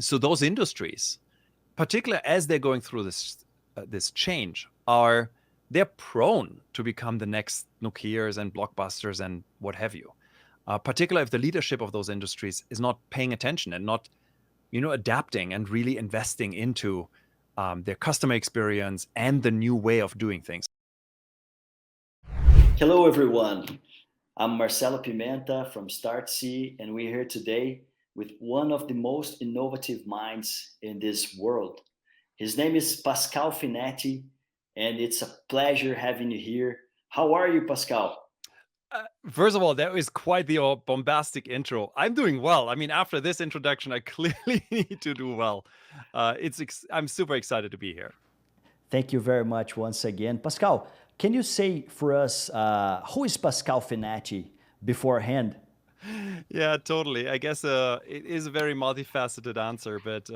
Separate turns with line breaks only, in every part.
So those industries, particularly as they're going through this change, they're prone to become the next Nokias and Blockbusters and what have you. Particularly if the leadership of those industries is not paying attention and not, adapting and really investing into their customer experience and the new way of doing things.
Hello, everyone. I'm Marcelo Pimenta from StartC, and we're here today with one of the most innovative minds in this world. His name is Pascal Finetti, and it's a pleasure having you here. How are you, Pascal?
First of all, that was quite the bombastic intro. I'm doing well. I mean, after this introduction, I clearly need to do well. I'm super excited to be here.
Thank you very much once again. Pascal, can you say for us who is Pascal Finetti beforehand?
Yeah, totally. I guess it is a very multifaceted answer, but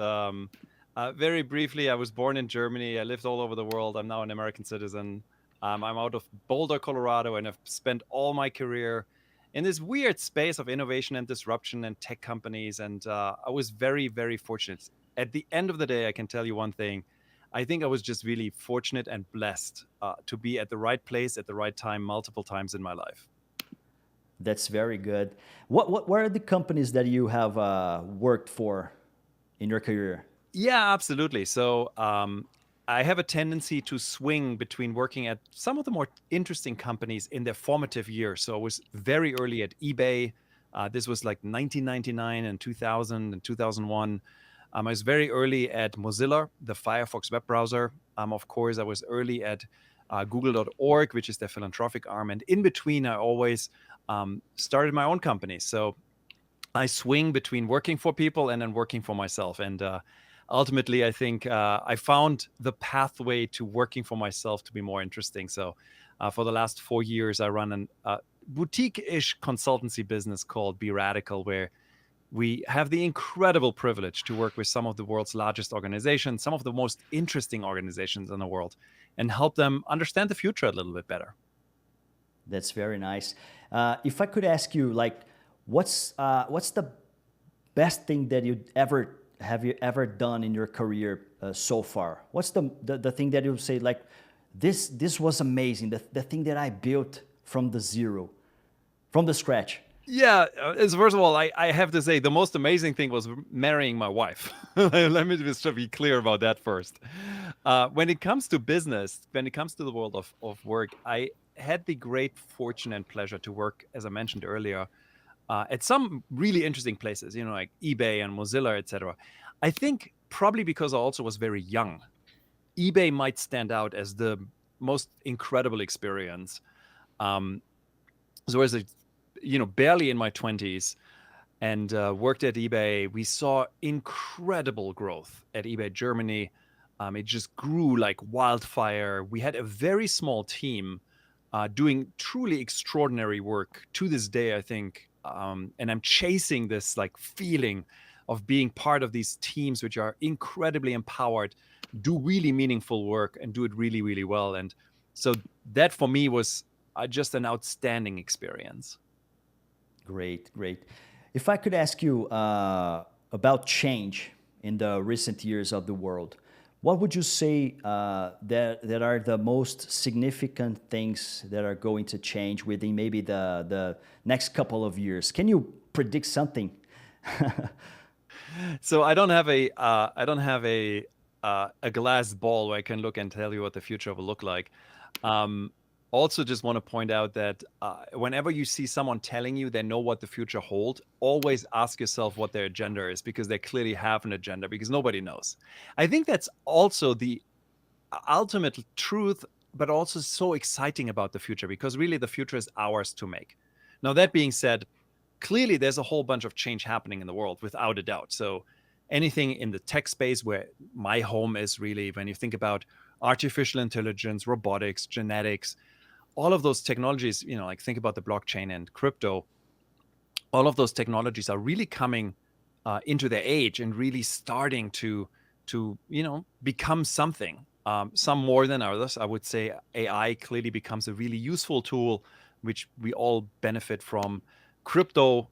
very briefly, I was born in Germany. I lived all over the world. I'm now an American citizen. I'm out of Boulder, Colorado, and I've spent all my career in this weird space of innovation and disruption and tech companies. And I was very, very fortunate. At the end of the day, I can tell you one thing. I think I was just really fortunate and blessed to be at the right place at the right time multiple times in my life.
That's very good. What are the companies that you have worked for in your career?
Yeah, absolutely. So I have a tendency to swing between working at some of the more interesting companies in their formative years. So I was very early at eBay. This was like 1999 and 2000 and 2001. I was very early at Mozilla, the Firefox web browser. Of course, I was early at Google.org, which is their philanthropic arm. And in between, I always started my own company. So I swing between working for people and then working for myself. And ultimately, I think I found the pathway to working for myself to be more interesting. So for the last 4 years, I run a boutique-ish consultancy business called Be Radical, where we have the incredible privilege to work with some of the world's largest organizations, some of the most interesting organizations in the world, and help them understand the future a little bit better.
That's very nice. If I could ask you, like, what's the best thing that you ever done in your career so far? What's the thing that you say like this was amazing? The thing that I built from the zero, from the scratch.
Yeah, as first of all, I have to say the most amazing thing was marrying my wife. Let me just be clear about that first. When it comes to business, when it comes to the world of work, I had the great fortune and pleasure to work, as I mentioned earlier, at some really interesting places, like eBay and Mozilla, etc. I think probably because I also was very young, eBay might stand out as the most incredible experience. Um, so as a barely in my 20s and worked at eBay, we saw incredible growth at eBay Germany. It just grew like wildfire. We had a very small team doing truly extraordinary work to this day, I think. And I'm chasing this like feeling of being part of these teams, which are incredibly empowered, do really meaningful work and do it really, really well. And so that for me was just an outstanding experience.
Great, great. If I could ask you about change in the recent years of the world, what would you say that are the most significant things that are going to change within maybe the next couple of years? Can you predict something?
So I don't have a glass ball where I can look and tell you what the future will look like. Um, Also, just want to point out that whenever you see someone telling you they know what the future holds, always ask yourself what their agenda is, because they clearly have an agenda, because nobody knows. I think that's also the ultimate truth, but also so exciting about the future, because really the future is ours to make. Now, that being said, clearly there's a whole bunch of change happening in the world, without a doubt. So anything in the tech space, where my home is really, when you think about artificial intelligence, robotics, genetics, all of those technologies, like think about the blockchain and crypto, all of those technologies are really coming into their age and really starting to become something. Some more than others. I would say AI clearly becomes a really useful tool, which we all benefit from. Crypto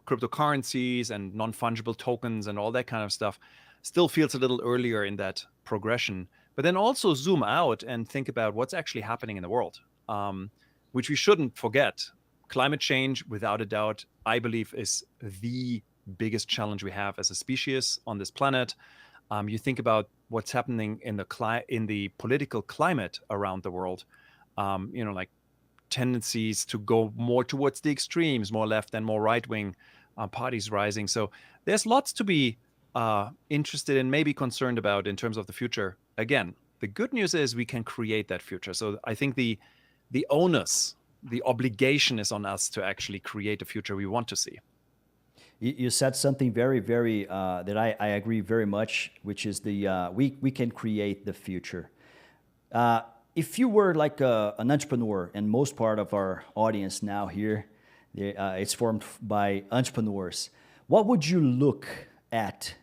cryptocurrencies and non-fungible tokens and all that kind of stuff still feels a little earlier in that progression. But then also zoom out and think about what's actually happening in the world, which we shouldn't forget. Climate change, without a doubt, I believe is the biggest challenge we have as a species on this planet. You think about what's happening in the political climate around the world, like tendencies to go more towards the extremes, more left and more right-wing parties rising. So there's lots to be interested in, maybe concerned about in terms of the future. Again, the good news is we can create that future. So I think the onus, the obligation is on us to actually create the future we want to see.
You said something very, very that I agree very much, which is we can create the future. If you were like an entrepreneur, and most part of our audience now here, it's formed by entrepreneurs, what would you look at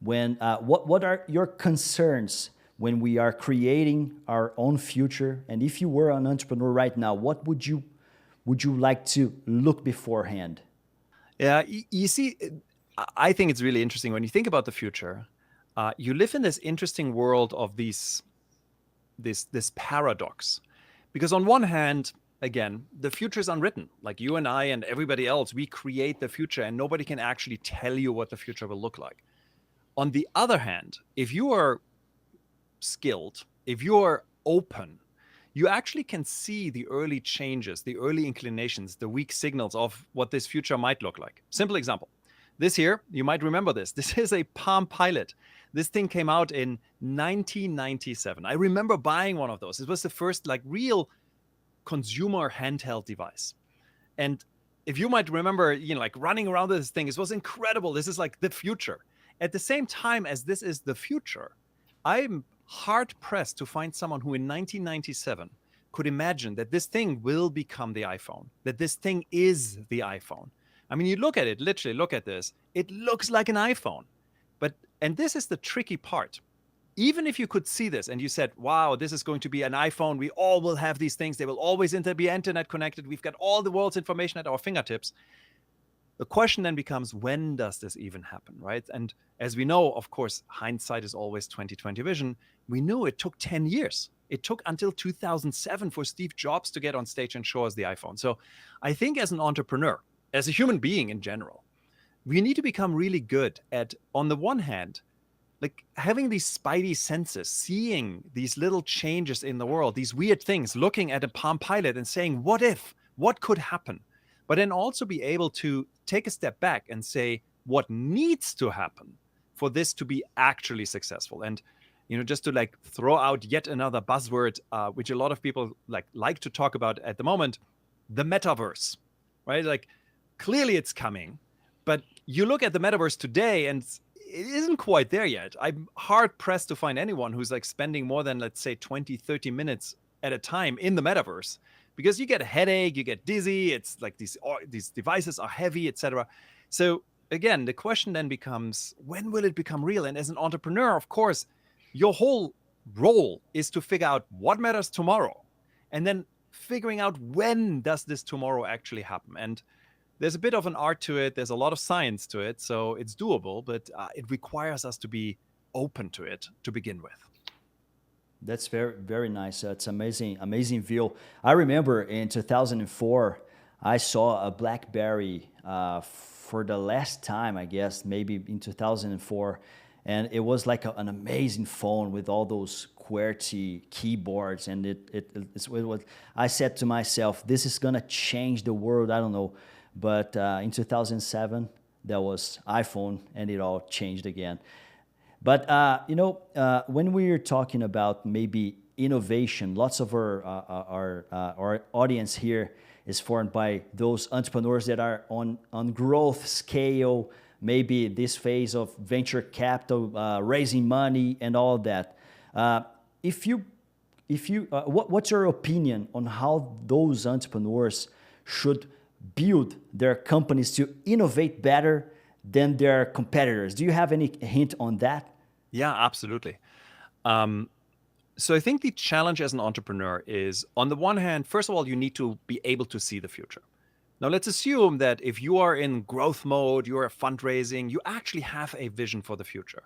when? What are your concerns when we are creating our own future? And if you were an entrepreneur right now, what would you like to look beforehand?
Yeah, you see, I think it's really interesting when you think about the future. You live in this interesting world of this paradox, because on one hand, again, the future is unwritten. Like you and I and everybody else, we create the future, and nobody can actually tell you what the future will look like. On the other hand, if you are skilled, if you are open, you actually can see the early changes, the early inclinations, the weak signals of what this future might look like. Simple example. This here, you might remember this. This is a Palm Pilot. This thing came out in 1997. I remember buying one of those. It was the first like real consumer handheld device. And if you might remember, like running around with this thing, it was incredible. This is like the future. At the same time as this is the future, I'm hard pressed to find someone who in 1997 could imagine that this thing will become the iPhone, that this thing is the iPhone. I mean, you look at it, literally look at this, it looks like an iPhone. And this is the tricky part. Even if you could see this and you said, wow, this is going to be an iPhone, we all will have these things, they will always be internet connected, we've got all the world's information at our fingertips. The question then becomes, when does this even happen, right? And as we know, of course, hindsight is always 20/20 vision. We knew it took 10 years. It took until 2007 for Steve Jobs to get on stage and show us the iPhone. So I think as an entrepreneur, as a human being in general, we need to become really good at, on the one hand, like having these spidey senses, seeing these little changes in the world, these weird things, looking at a Palm Pilot and saying, what if, what could happen? But then also be able to take a step back and say, what needs to happen for this to be actually successful? And, just to like throw out yet another buzzword, which a lot of people like to talk about at the moment, the metaverse, right? Like clearly it's coming, but you look at the metaverse today and it isn't quite there yet. I'm hard pressed to find anyone who's like spending more than, let's say, 20, 30 minutes at a time in the metaverse, because you get a headache, you get dizzy. It's like these devices are heavy, etc. So again, the question then becomes, when will it become real? And as an entrepreneur, of course, your whole role is to figure out what matters tomorrow, and then figuring out when does this tomorrow actually happen. And there's a bit of an art to it. There's a lot of science to it. So it's doable, but it requires us to be open to it to begin with.
That's very, very nice. It's amazing view. I remember in 2004, I saw a BlackBerry for the last time, I guess, maybe in 2004. And it was like an amazing phone with all those QWERTY keyboards. And it was, I said to myself, this is going to change the world. I don't know. But in 2007, there was iPhone, and it all changed again. But when we're talking about maybe innovation, lots of our audience here is formed by those entrepreneurs that are on growth scale, maybe this phase of venture capital, raising money, and all of that. What's your opinion on how those entrepreneurs should build their companies to innovate better than their competitors? Do you have any hint on that?
Yeah, absolutely. So I think the challenge as an entrepreneur is, on the one hand, first of all, you need to be able to see the future. Now, let's assume that if you are in growth mode, you are fundraising, you actually have a vision for the future.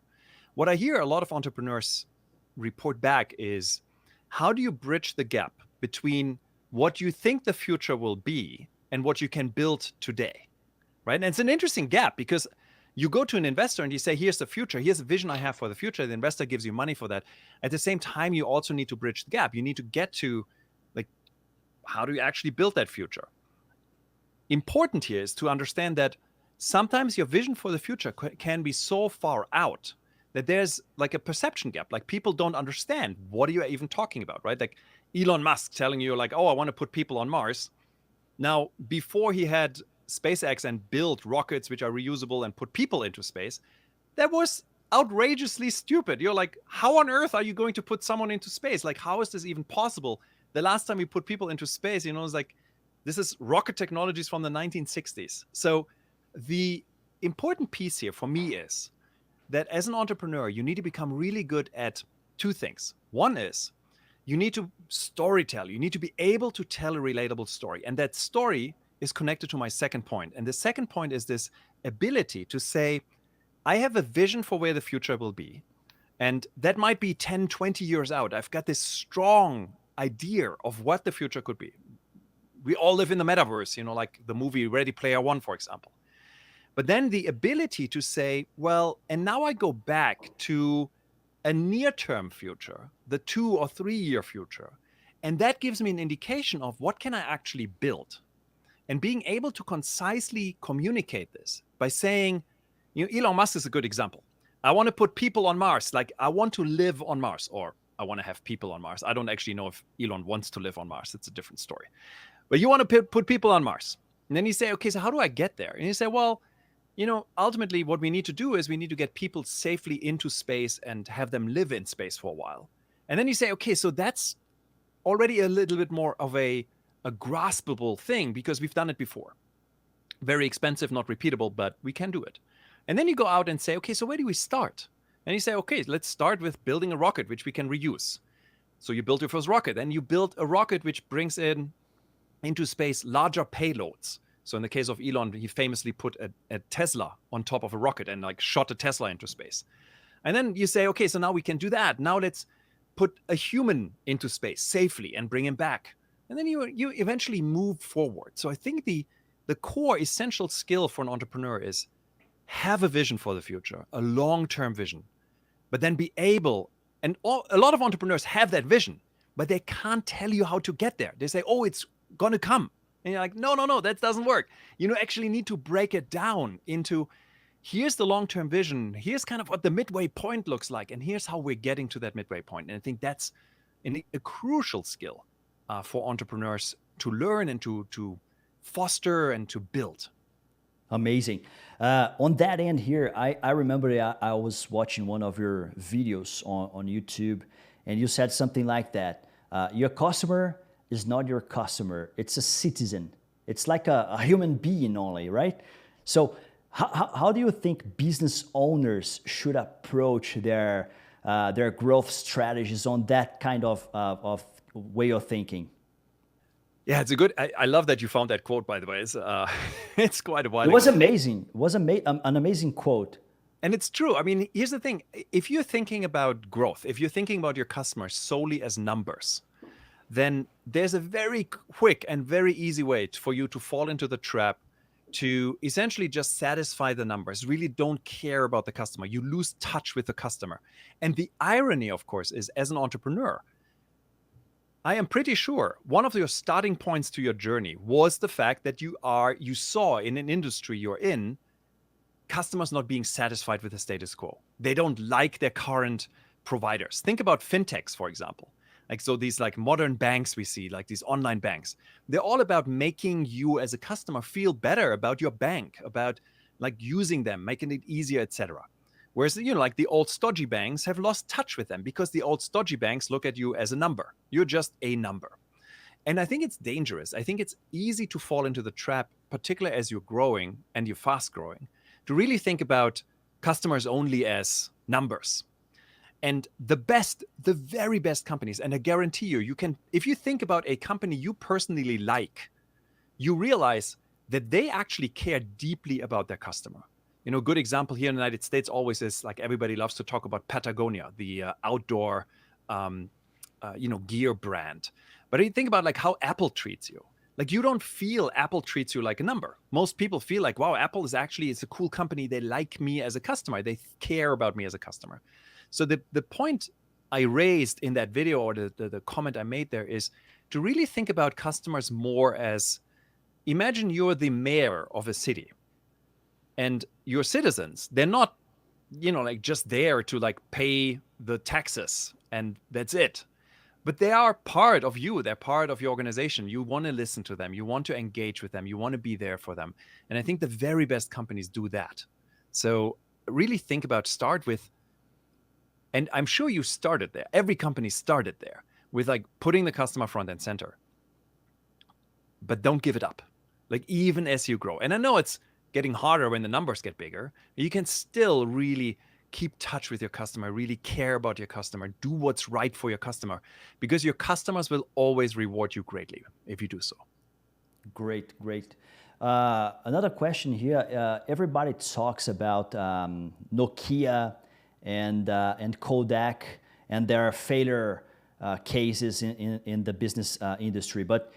What I hear a lot of entrepreneurs report back is, how do you bridge the gap between what you think the future will be and what you can build today? Right? And it's an interesting gap, because you go to an investor and you say, here's the future, here's a vision I have for the future. The investor gives you money for that. At the same time, you also need to bridge the gap. You need to get to, like, how do you actually build that future? Important here is to understand that sometimes your vision for the future can be so far out that there's like a perception gap. Like, people don't understand, what are you even talking about, right? Like Elon Musk telling you, like, oh, I want to put people on Mars. Now, before he had SpaceX and built rockets which are reusable and put people into space, that was outrageously stupid. You're like, how on earth are you going to put someone into space? Like, how is this even possible? The last time we put people into space, it was like, this is rocket technologies from the 1960s. So the important piece here for me is that as an entrepreneur, you need to become really good at two things. One is you need to storytell. You need to be able to tell a relatable story. And that story is connected to my second point. And the second point is this ability to say, I have a vision for where the future will be. And that might be 10, 20 years out. I've got this strong idea of what the future could be. We all live in the metaverse, like the movie Ready Player One, for example. But then the ability to say, well, and now I go back to a near-term future, the 2 or 3 year future. And that gives me an indication of what can I actually build. And being able to concisely communicate this by saying, Elon Musk is a good example. I want to put people on Mars. Like, I want to live on Mars, or I want to have people on Mars. I don't actually know if Elon wants to live on Mars. It's a different story. But you want to put people on Mars. And then you say, okay, so how do I get there? And you say, well, ultimately what we need to do is we need to get people safely into space and have them live in space for a while. And then you say, okay, so that's already a little bit more of a graspable thing, because we've done it before. Very expensive, not repeatable, but we can do it. And then you go out and say, okay, so where do we start? And you say, okay, let's start with building a rocket which we can reuse. So you build your first rocket, and you build a rocket which brings into space larger payloads. So in the case of Elon, he famously put a Tesla on top of a rocket and like shot a Tesla into space. And then you say, okay, so now we can do that. Now let's put a human into space safely and bring him back. And then you eventually move forward. So I think the core essential skill for an entrepreneur is have a vision for the future, a long-term vision, but then be able, and a lot of entrepreneurs have that vision, but they can't tell you how to get there. They say, oh, it's going to come. And you're like, no, that doesn't work. You actually need to break it down into, here's the long-term vision. Here's kind of what the midway point looks like. And here's how we're getting to that midway point. And I think that's a crucial skill for entrepreneurs to learn and to foster and to build.
Amazing. On that end here, I remember I was watching one of your videos on YouTube, and you said something like that. Your customer is not your customer. It's a citizen. It's like a human being only, right? So how do you think business owners should approach their growth strategies on that kind of way of thinking?
Yeah, it's a good. I love that you found that quote, by the way. It's quite a while ago.
It was amazing. It was an amazing quote.
And it's true. I mean, here's the thing. If you're thinking about growth, if you're thinking about your customers solely as numbers, then there's a very quick and very easy way for you to fall into the trap to essentially just satisfy the numbers, really don't care about the customer. You lose touch with the customer. And the irony, of course, is as an entrepreneur, I am pretty sure one of your starting points to your journey was the fact that you saw in an industry you're in, customers not being satisfied with the status quo. They don't like their current providers. Think about fintechs, for example. So these like modern banks we see, like these online banks, they're all about making you as a customer feel better about your bank, about like using them, making it easier, etc. Whereas, like the old stodgy banks have lost touch with them because the old stodgy banks look at you as a number. You're just a number. And I think it's dangerous. I think it's easy to fall into the trap, particularly as you're growing and you're fast growing, to really think about customers only as numbers. And the very best companies, and I guarantee you can, if you think about a company you personally like, you realize that they actually care deeply about their customer. You know, a good example here in the United States always is like everybody loves to talk about Patagonia, the outdoor, gear brand. But you think about like how Apple treats you. Like you don't feel Apple treats you like a number. Most people feel like, wow, Apple is a cool company. They like me as a customer. They care about me as a customer. So the point I raised in that video, or the comment I made there, is to really think about customers more as, imagine you're the mayor of a city and your citizens, they're not, like just there to like pay the taxes and that's it. But they are part of you. They're part of your organization. You want to listen to them. You want to engage with them. You want to be there for them. And I think the very best companies do that. So really think about, start with, and I'm sure you started there. Every company started there with like putting the customer front and center. But don't give it up. Like even as you grow. And I know it's getting harder when the numbers get bigger. You can still really keep touch with your customer, really care about your customer, do what's right for your customer, because your customers will always reward you greatly if you do so.
Great, great. Another question here. Everybody talks about Nokia and Kodak and their failure cases in the business industry. But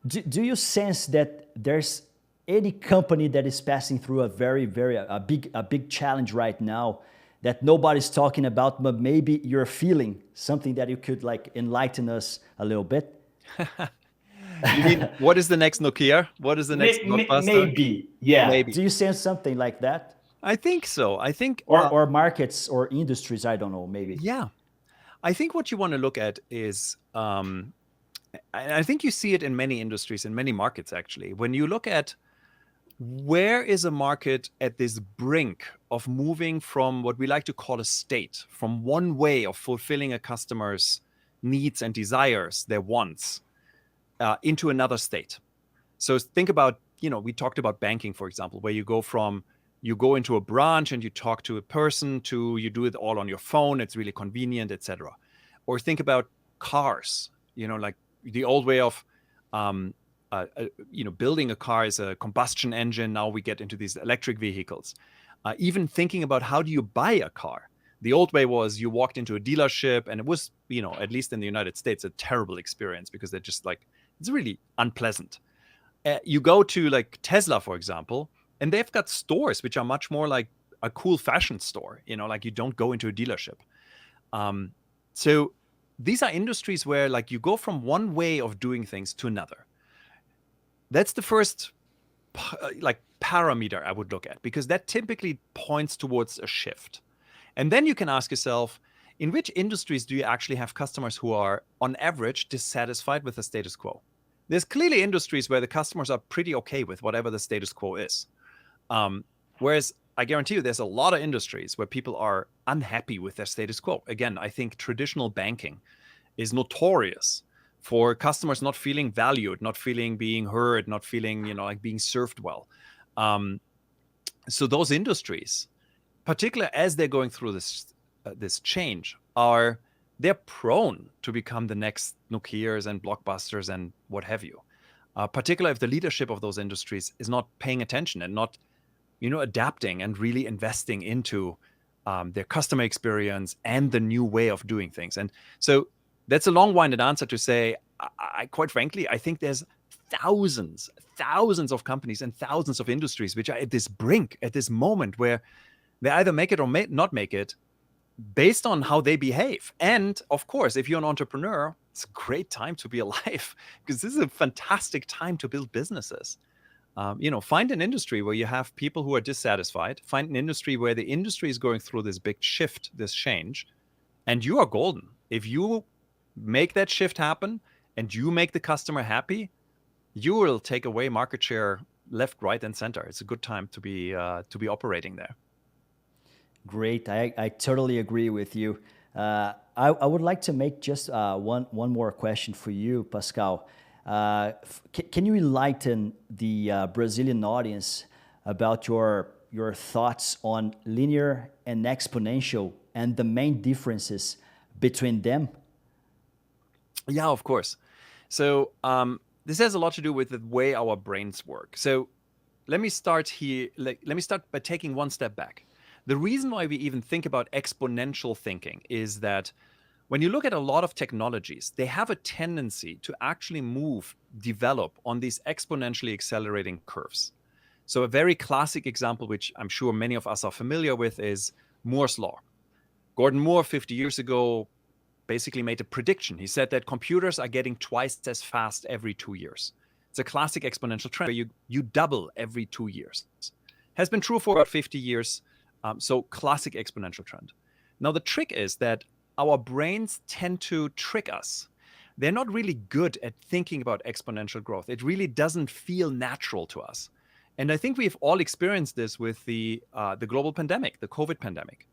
do you sense that there's any company that is passing through a very big challenge right now that nobody's talking about, but maybe you're feeling something that you could like enlighten us a little bit?
You mean, what is the next Nokia? What is the next Blockbuster?
Maybe, yeah.
Maybe.
Do you sense something like that?
I think so. I think,
Or markets or industries, I don't know, maybe.
yeah. I think what you want to look at is, I think you see it in many industries, in many markets actually. When you look at where is a market at this brink of moving from what we like to call a state, from one way of fulfilling a customer's needs and desires, their wants, into another state. So think about, we talked about banking, for example, where you go into a branch and you talk to a person, to you do it all on your phone. It's really convenient, etc. Or think about cars, like the old way of, building a car is a combustion engine. Now we get into these electric vehicles. Even thinking about how do you buy a car? The old way was you walked into a dealership, and it was, at least in the United States, a terrible experience because they're just like, it's really unpleasant. You go to like Tesla, for example, and they've got stores which are much more like a cool fashion store, like you don't go into a dealership. So these are industries where like you go from one way of doing things to another. That's the first parameter I would look at, because that typically points towards a shift. And then you can ask yourself, in which industries do you actually have customers who are on average dissatisfied with the status quo? There's clearly industries where the customers are pretty okay with whatever the status quo is. Whereas I guarantee you there's a lot of industries where people are unhappy with their status quo. Again, I think traditional banking is notorious for customers not feeling valued, not feeling being heard, not feeling, like being served well. So those industries, particularly as they're going through this change, they're prone to become the next Nokias and Blockbusters and what have you. Particularly if the leadership of those industries is not paying attention and not, adapting and really investing into their customer experience and the new way of doing things. And so that's a long-winded answer to say, I quite frankly, I think there's thousands of companies and thousands of industries which are at this brink, at this moment where they either make it or may not make it based on how they behave. And of course, if you're an entrepreneur, it's a great time to be alive because this is a fantastic time to build businesses. Find an industry where you have people who are dissatisfied. Find an industry where the industry is going through this big shift, this change, and you are golden. If you make that shift happen and you make the customer happy, you will take away market share left, right, and center. It's a good time to be operating there. Great.
I totally agree with you. I would like to make just one more question for you, Pascal. Can you enlighten the Brazilian audience about your thoughts on linear and exponential and the main differences between them?
Yeah, of course. So this has a lot to do with the way our brains work. So let me start here. Let me start by taking one step back. The reason why we even think about exponential thinking is that when you look at a lot of technologies, they have a tendency to actually develop on these exponentially accelerating curves. So a very classic example, which I'm sure many of us are familiar with, is Moore's Law. Gordon Moore, 50 years ago, basically made a prediction. He said that computers are getting twice as fast every 2 years. It's a classic exponential trend where you double every 2 years. Has been true for about 50 years. So classic exponential trend. Now the trick is that our brains tend to trick us. They're not really good at thinking about exponential growth. It really doesn't feel natural to us. And I think we've all experienced this with the global pandemic, the COVID pandemic.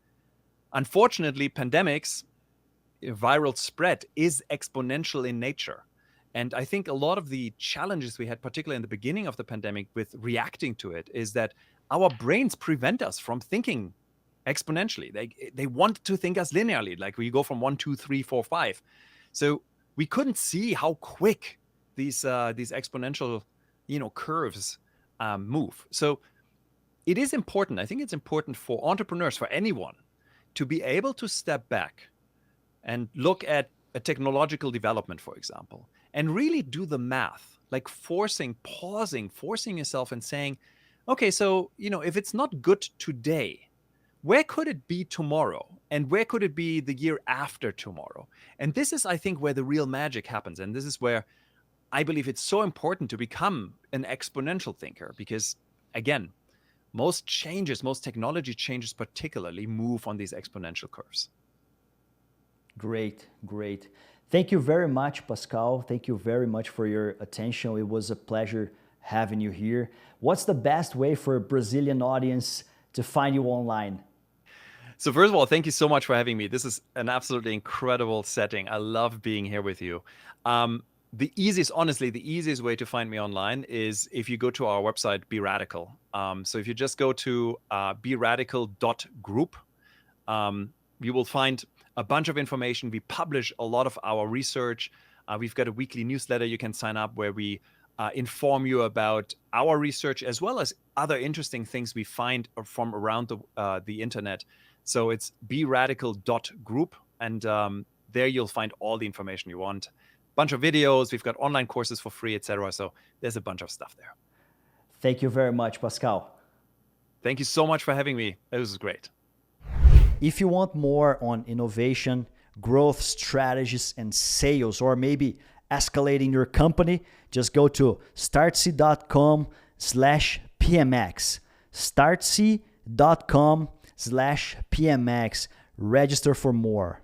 Unfortunately, pandemics, viral spread is exponential in nature. And I think a lot of the challenges we had, particularly in the beginning of the pandemic with reacting to it, is that our brains prevent us from thinking exponentially. They want to think us linearly, like we go from 1, 2, 3, 4, 5. So we couldn't see how quick these exponential, curves move. So it is important. I think it's important for entrepreneurs, for anyone, to be able to step back and look at a technological development, for example, and really do the math, like pausing, forcing yourself and saying, okay, so, if it's not good today, where could it be tomorrow? And where could it be the year after tomorrow? And this is, I think, where the real magic happens. And this is where I believe it's so important to become an exponential thinker, because, again, most technology changes particularly move on these exponential curves.
Great. Thank you very much, Pascal. Thank you very much for your attention. It was a pleasure having you here. What's the best way for a Brazilian audience to find you online?
So first of all, thank you so much for having me. This is an absolutely incredible setting. I love being here with you. The easiest way to find me online is if you go to our website, BeRadical. So if you just go to beradical.group, you will find a bunch of information. We publish a lot of our research. We've got a weekly newsletter you can sign up where we inform you about our research as well as other interesting things we find from around the internet. So it's beradical.group, and there you'll find all the information you want. Bunch of videos, we've got online courses for free, etc. So there's a bunch of stuff there.
Thank you very much, Pascal.
Thank you so much for having me. It was great.
If you want more on innovation, growth strategies, and sales, or maybe escalating your company, just go to startse.com/PMX. startse.com/PMX. Register for more.